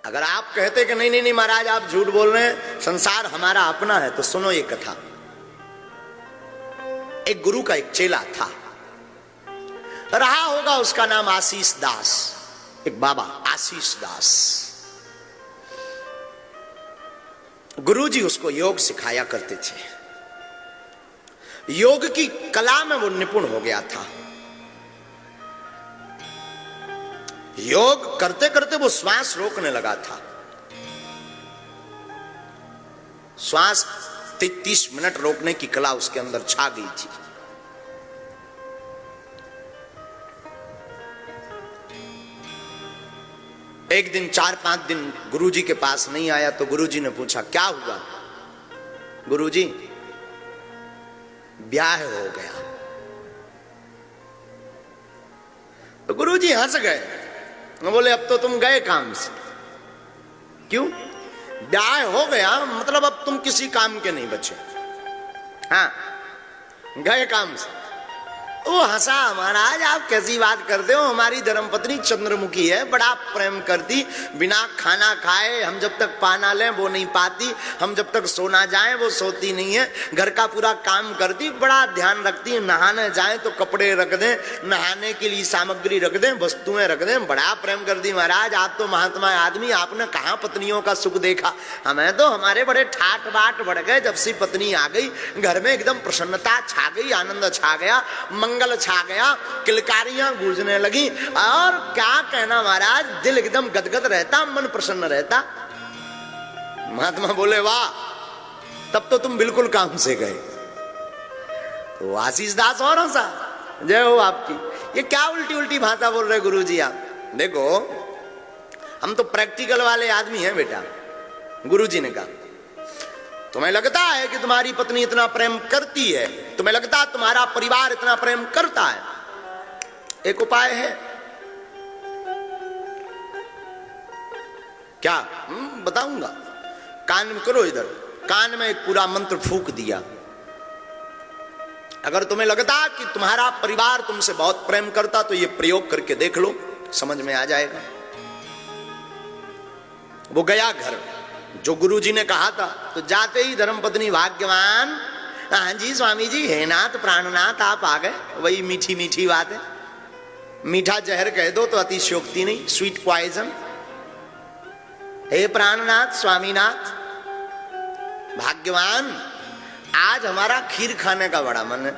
अगर आप कहते कि नहीं नहीं नहीं महाराज आप झूठ बोल रहे हैं, संसार हमारा अपना है, तो सुनो ये कथा। एक गुरु का एक चेला था, रहा होगा उसका नाम आशीष दास, एक बाबा आशीष दास। गुरुजी उसको योग सिखाया करते थे, योग की कला में वो निपुण हो गया था। योग करते करते वो श्वास रोकने लगा था। श्वास 30 मिनट रोकने की कला उसके अंदर छा गई थी। एक दिन 4-5 दिन गुरुजी के पास नहीं आया तो गुरुजी ने पूछा क्या हुआ? गुरुजी ब्याह हो गया। तो गुरुजी हंस गए, बोले अब तो तुम गए काम से। क्यों? ब्याह हो गया मतलब अब तुम किसी काम के नहीं बचे। हाँ, गए काम से। वो हंसा, महाराज आप कैसी बात करते हो, हमारी धर्मपत्नी चंद्रमुखी है, बड़ा प्रेम करती, बिना खाना खाए हम जब तक पाना लें वो नहीं पाती, हम जब तक सोना जाए वो सोती नहीं है, घर का पूरा काम करती, बड़ा ध्यान रखती, नहाने जाए तो कपड़े रख दें, नहाने के लिए सामग्री रख दें, वस्तुएं रख दें, बड़ा प्रेम करती। महाराज आप तो महात्मा आदमी, आपने कहाँ पत्नियों का सुख देखा, हमें तो हमारे बड़े ठाट बाट बढ़ गए जब से पत्नी आ गई, घर में एकदम प्रसन्नता छा गई, आनंद छा गया, मंगल छा गया, किलकारियां गूंजने लगी, और क्या कहना महाराज, दिल एकदम गदगद रहता, मन प्रसन्न रहता। महात्मा बोले वाह, तब तो तुम बिल्कुल काम से गए। तो आशीष दास और हंसा, जय हो आपकी, ये क्या उल्टी उल्टी भाषा बोल रहे गुरुजी आप। देखो हम तो प्रैक्टिकल वाले आदमी हैं बेटा। गुरुजी ने कहा तुम्हें लगता है कि तुम्हारी पत्नी इतना प्रेम करती है, तुम्हें लगता है तुम्हारा परिवार इतना प्रेम करता है, एक उपाय है। क्या? बताऊंगा, कान में करो, इधर कान में एक पूरा मंत्र फूंक दिया। अगर तुम्हें लगता कि तुम्हारा परिवार तुमसे बहुत प्रेम करता तो ये प्रयोग करके देख लो, समझ में आ जाएगा। वो गया घर, जो गुरुजी ने कहा था, तो जाते ही धर्मपत्नी भाग्यवान, हाँ जी स्वामी जी, हे नाथ प्राणनाथ आप आ गए। वही मीठी मीठी बात है, मीठा जहर कह दो तो अतिशयोक्ति नहीं, स्वीट पॉइजन। हे प्राणनाथ स्वामीनाथ, भाग्यवान आज हमारा खीर खाने का बड़ा मन है।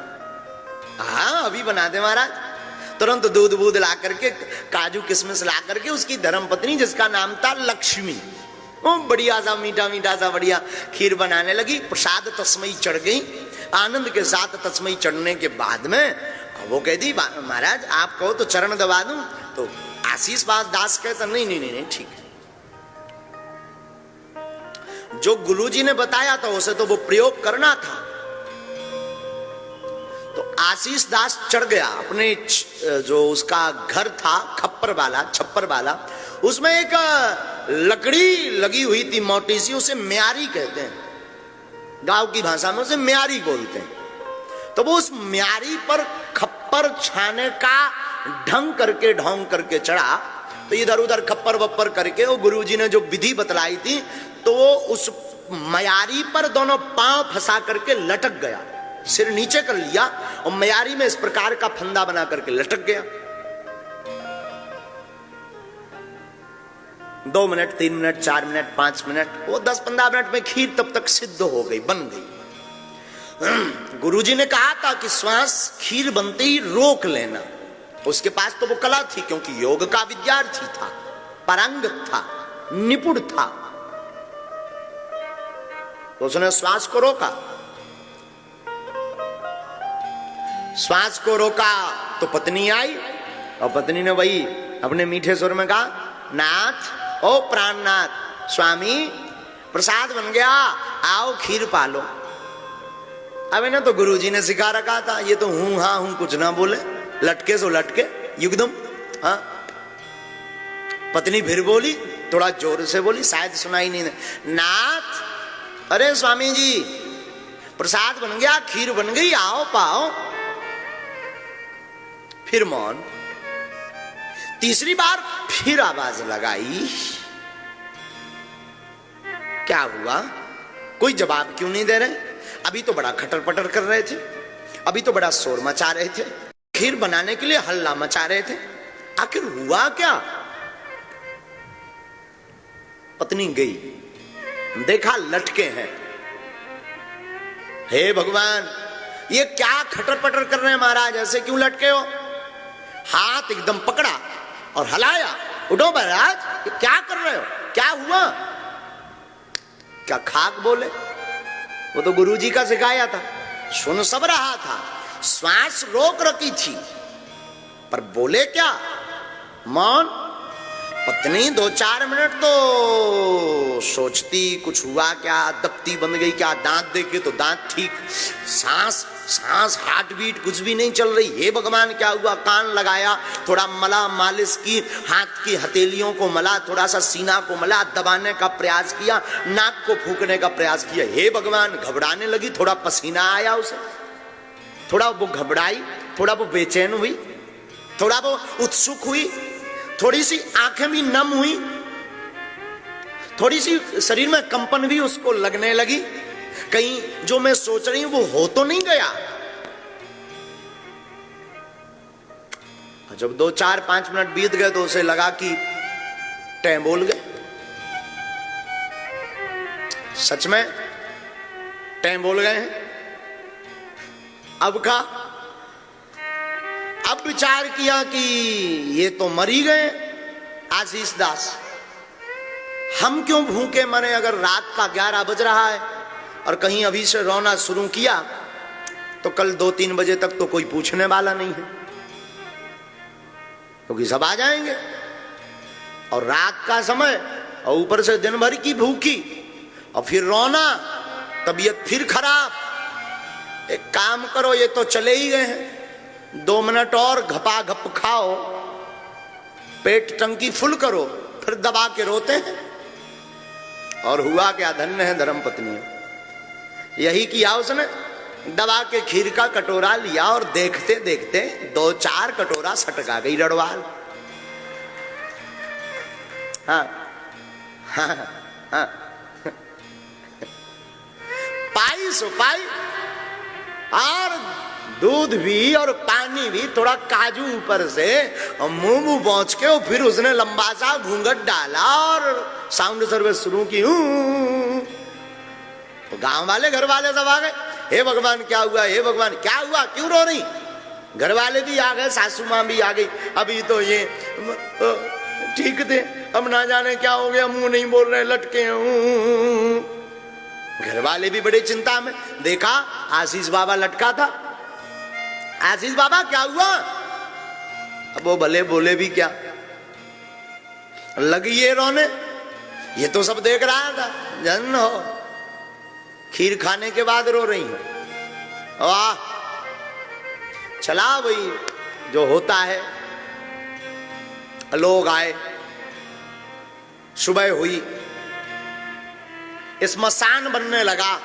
हाँ अभी बना दे महाराज। तुरंत दूध बूध ला करके, काजू किशमिश ला करके उसकी धर्मपत्नी, जिसका नाम था लक्ष्मी, वो बढ़िया सा मीठा मीठा सा बढ़िया खीर बनाने लगी। प्रसाद तस्मई चढ़ गई, आनंद के साथ तस्मई चढ़ने के बाद में वो कहती महाराज आप कहो तो चरण दबा दूं। तो आशीष दास कहता नहीं नहीं नहीं, नहीं ठीक है। जो गुरुजी ने बताया था उसे तो वो प्रयोग करना था। तो आशीष दास चढ़ गया अपने, जो उसका घर था खप्पर वाला, छप्पर वाला, उसमें एक लकड़ी लगी हुई थी मोटी सी, उसे म्यारी कहते हैं, गांव की भाषा में उसे म्यारी बोलते हैं। तो वो उस म्यारी पर खप्पर छाने का ढंग करके ढोंग करके चढ़ा। तो इधर उधर खप्पर वप्पर करके वो गुरुजी ने जो विधि बतलाई थी, तो वो उस म्यारी पर दोनों पांव फंसा करके लटक गया, सिर नीचे कर लिया और म्यारी में इस प्रकार का फंदा बना करके लटक गया। 2 मिनट, 3 मिनट, 4 मिनट, 5 मिनट, वो 10-15 मिनट में खीर तब तक सिद्ध हो गई, बन गई। गुरुजी ने कहा था कि श्वास खीर बनते ही रोक लेना। उसके पास तो वो कला थी, क्योंकि योग का विद्यार्थी था, पारंगत था, निपुण था। तो उसने श्वास को रोका, श्वास को रोका तो पत्नी आई, और पत्नी ने वही अपने मीठे स्वर में कहा, नाथ ओ प्राणनाथ स्वामी प्रसाद बन गया, आओ खीर पालो। अब इन्हें तो गुरुजी ने सिखा रखा था, ये तो हूं हाँ हूं कुछ ना बोले, लटके सो लटके युगदम। हाँ, पत्नी फिर बोली, थोड़ा जोर से बोली, शायद सुनाई नहीं, नाथ अरे स्वामी जी प्रसाद बन गया, खीर बन गई, आओ पाओ। फिर मौन। तीसरी बार फिर आवाज लगाई, क्या हुआ, कोई जवाब क्यों नहीं दे रहे? अभी तो बड़ा खटर पटर कर रहे थे, अभी तो बड़ा शोर मचा रहे थे, खीर बनाने के लिए हल्ला मचा रहे थे, आखिर हुआ क्या? पत्नी गई, देखा लटके हैं। हे भगवान, ये क्या खटर पटर कर रहे हैं महाराज, ऐसे क्यों लटके हो? हाथ एकदम पकड़ा और हलाया, उठो महाराज, क्या कर रहे हो, क्या हुआ? क्या खाक बोले? वो तो गुरुजी का सिखाया था, सुन सब रहा था, श्वास रोक रखी थी, पर बोले क्या? मौन। पत्नी 2-4 मिनट तो सोचती कुछ हुआ क्या, दबती बंद गई क्या, दांत देखे तो दांत ठीक, सांस हार्ट बीट कुछ भी नहीं चल रही। हे भगवान क्या हुआ? कान लगाया, थोड़ा मला, मालिश की, हाथ की हथेलियों को मला, थोड़ा सा सीना को मला, दबाने का प्रयास किया, नाक को फूकने का प्रयास किया। हे भगवान, घबराने लगी, थोड़ा पसीना आया उसे, थोड़ा वो घबराई, थोड़ा वो बेचैन हुई, थोड़ा वो उत्सुक हुई, थोड़ी सी आंखें भी नम हुई, थोड़ी सी शरीर में कंपन भी उसको लगने लगी, कहीं जो मैं सोच रही हूं वो हो तो नहीं गया। जब 2-4-5 मिनट बीत गए तो उसे लगा कि टैं बोल गए, सच में टैं बोल गए हैं। अब विचार किया कि ये तो मर ही गए आशीष दास, हम क्यों भूखे मरे? अगर रात का 11 बज रहा है और कहीं अभी से रोना शुरू किया तो कल 2-3 बजे तक तो कोई पूछने वाला नहीं है, क्योंकि सब आ जाएंगे, और रात का समय और ऊपर से दिन भर की भूखी और फिर रोना, तबीयत फिर खराब। एक काम करो, ये तो चले ही गए हैं, 2 मिनट और घपा घप खाओ, पेट टंकी फुल करो, फिर दबा के रोते हैं। और हुआ क्या? धन्य है धर्म पत्नी, यही किया उसने, दबा के खीर का कटोरा लिया और देखते देखते 2-4 कटोरा सटका गई रड़वाल। हाँ हाँ हाँ, पाई सो पाई, और दूध भी और पानी भी, थोड़ा काजू ऊपर से, और मुंह पहुंच के, और फिर उसने लंबा सा घूंघट डाला और साउंड सर्विस शुरू की। तो गांव वाले, घर वाले सब आ गए। हे भगवान क्या हुआ, हे भगवान क्या हुआ, क्यों रो रही? घर वाले भी आ गए, सासू मां भी आ गई। अभी तो ये ठीक थे, अब ना जाने क्या हो गया, मुंह नहीं बोल रहे, लटके। घर वाले भी बड़े चिंता में। देखा आशीष बाबा लटका था। आशीष बाबा क्या हुआ? अब वो भले बोले भी क्या, लगी ये रोने, ये तो सब देख रहा था। जन हो, खीर खाने के बाद रो रही हूं, वाह, चला भाई, जो होता है। लोग आए, सुबह हुई, स्मशान बनने लगा,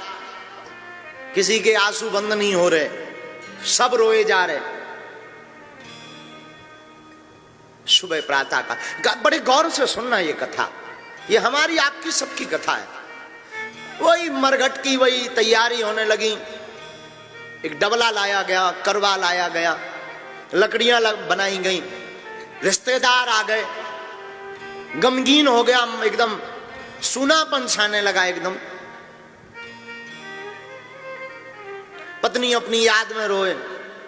किसी के आंसू बंद नहीं हो रहे, सब रोए जा रहे। सुबह प्रातः का, बड़े गौर से सुनना ये कथा, ये हमारी आपकी सबकी कथा है। वही मरघट की वही तैयारी होने लगी, एक डबला लाया गया, करवा लाया गया, लकड़ियां बनाई गई, रिश्तेदार आ गए, गमगीन हो गया, एकदम सूनापन छाने लगा एकदम। पत्नी अपनी याद में रोए,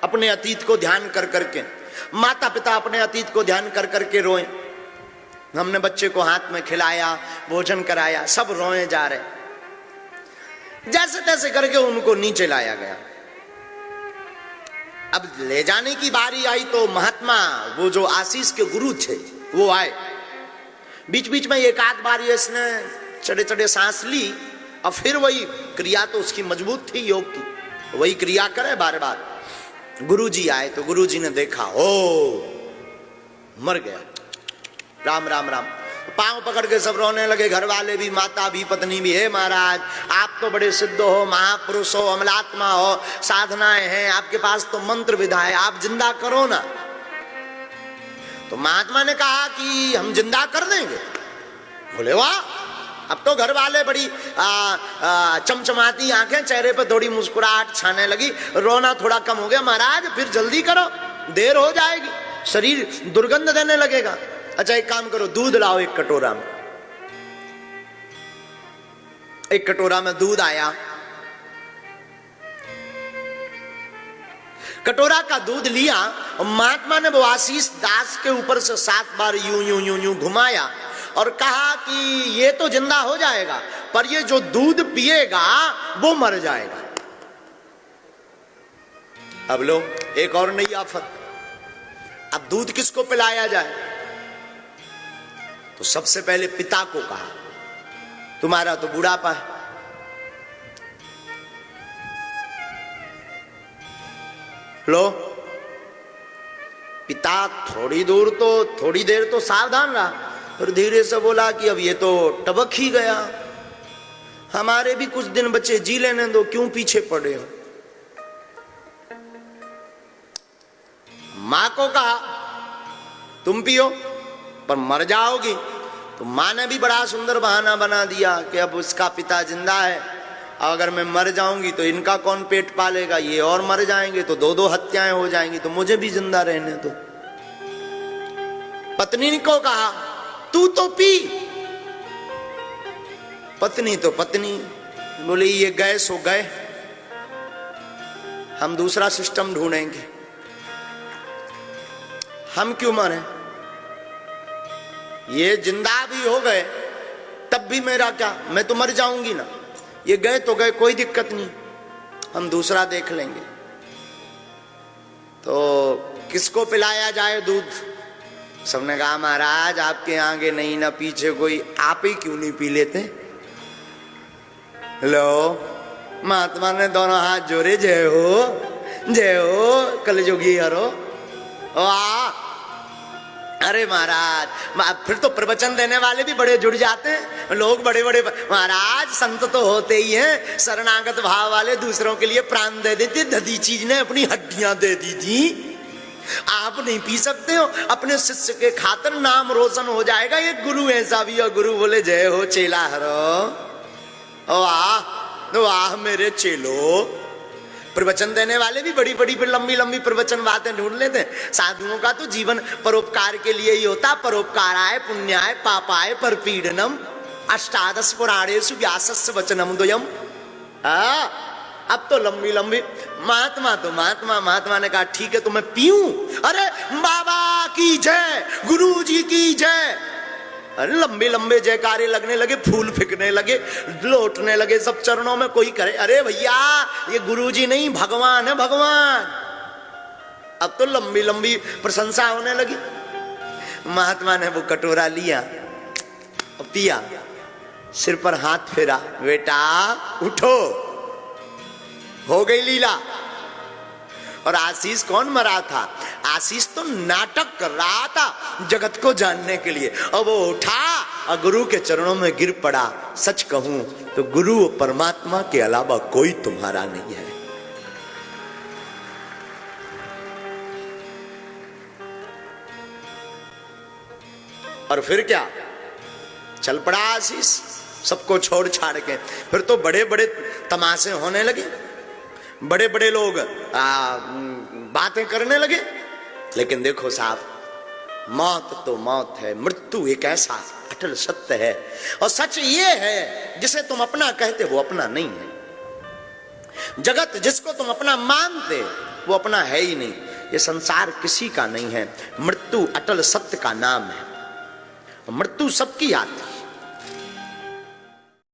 अपने अतीत को ध्यान कर करके, माता पिता अपने अतीत को ध्यान कर करके रोए। हमने बच्चे को हाथ में खिलाया, भोजन कराया, सब रोए जा रहे। जैसे तैसे करके उनको नीचे लाया गया। अब ले जाने की बारी आई तो महात्मा, वो जो आशीष के गुरु थे, वो आए। बीच बीच में एक आध बार इसने चढ़े चढ़े सांस ली, और फिर वही क्रिया तो उसकी मजबूत थी योग की, वही क्रिया करे बार बार। गुरुजी आए तो गुरुजी ने देखा, ओ मर गया, राम राम राम। पांव पकड़ के सब रोने लगे, घर वाले भी, माता भी, पत्नी भी। हे महाराज, आप तो बड़े सिद्ध हो, महापुरुष हो, अमलात्मा हो, साधनाएं हैं आपके पास, तो मंत्र विधा है, आप जिंदा करो ना। तो महात्मा ने कहा कि हम जिंदा कर देंगे। बोले वाह, अब तो घर वाले बड़ी चमचमाती आंखें, चेहरे पर थोड़ी मुस्कुराहट छाने लगी, रोना थोड़ा कम हो गया। महाराज फिर जल्दी करो, देर हो जाएगी, शरीर दुर्गंध देने लगेगा। अच्छा एक काम करो, दूध लाओ एक कटोरा में। एक कटोरा में दूध आया, कटोरा का दूध लिया और महात्मा ने वो आशीष दास के ऊपर से 7 बार यूं यूं यूं यूं घुमाया और कहा कि ये तो जिंदा हो जाएगा, पर ये जो दूध पिएगा वो मर जाएगा। अब लो एक और नई आफत, अब दूध किसको पिलाया जाए? तो सबसे पहले पिता को कहा, तुम्हारा तो बुढ़ापा है, लो। पिता थोड़ी देर तो सावधान रहा, फिर धीरे से बोला कि अब ये तो टबक ही गया, हमारे भी कुछ दिन बचे, जी लेने दो, क्यों पीछे पड़े हो। मां को कहा तुम पियो पर मर जाओगी। तो मां ने भी बड़ा सुंदर बहाना बना दिया कि अब उसका पिता जिंदा है, अगर मैं मर जाऊंगी तो इनका कौन पेट पालेगा, ये और मर जाएंगे तो 2-2 हत्याएं हो जाएंगी, तो मुझे भी जिंदा रहने दो। पत्नी को कहा तू तो पी। पत्नी तो पत्नी बोली ये गए सो गए, हम दूसरा सिस्टम ढूंढेंगे, हम क्यों मरे, ये जिंदा भी हो गए तब भी मेरा क्या, मैं तो मर जाऊंगी ना, ये गए तो गए, कोई दिक्कत नहीं, हम दूसरा देख लेंगे। तो किसको पिलाया जाए दूध? सबने कहा महाराज आपके आगे नहीं ना पीछे कोई, आप ही क्यों नहीं पी लेते? लो महात्मा ने दोनों हाथ जोड़े, जय हो कलयुगी हरो। वाह, अरे महाराज फिर तो प्रवचन देने वाले भी बड़े जुड़ जाते हैं, लोग बड़े बड़े महाराज संत तो होते ही हैं, शरणागत भाव वाले, दूसरों के लिए प्राण दे देते। दधी चीज ने अपनी हड्डियां दे दी थी, आप नहीं पी सकते हो, अपने शिष्य के खातिर नाम रोशन हो जाएगा। ये गुरु ऐसा भी है, गुरु बोले जय हो चेला हरो। वाह वाह मेरे चेलो। प्रवचन देने वाले भी बड़ी बड़ी लंबी लंबी प्रवचन बातें ढूंढ लेते हैं। साधुओं का तो जीवन परोपकार के लिए ही होता, परोपकाराय पुण्याय पापाय परपीडनम अष्टादश पुराणेषु व्यासस्य वचनम द्वयम्। अब तो लंबी लंबी महात्मा ने कहा ठीक है तो मैं पीऊं? अरे बाबा की जय, गुरु जी की जय। अरे लंबे लंबे जयकारे लगने लगे, फूल फेंकने लगे, लौटने लगे सब चरणों में, कोई करे अरे भैया ये गुरुजी नहीं भगवान है भगवान। अब तो लंबी लंबी प्रशंसा होने लगी। महात्मा ने वो कटोरा लिया और पिया, सिर पर हाथ फेरा, बेटा उठो, हो गई लीला। और आशीष कौन मरा था? आशीष तो नाटक कर रहा था जगत को जानने के लिए, और वो उठा और गुरु के चरणों में गिर पड़ा। सच कहूं तो गुरु और परमात्मा के अलावा कोई तुम्हारा नहीं है। और फिर क्या, चल पड़ा आशीष सबको छोड़ छाड़ के। फिर तो बड़े बड़े तमाशे होने लगे, बड़े बड़े लोग बातें करने लगे। लेकिन देखो साहब, मौत तो मौत है, मृत्यु एक ऐसा अटल सत्य है, और सच ये है जिसे तुम अपना कहते वो अपना नहीं है। जगत जिसको तुम अपना मानते वो अपना है ही नहीं। ये संसार किसी का नहीं है। मृत्यु अटल सत्य का नाम है। मृत्यु सबकी आती है,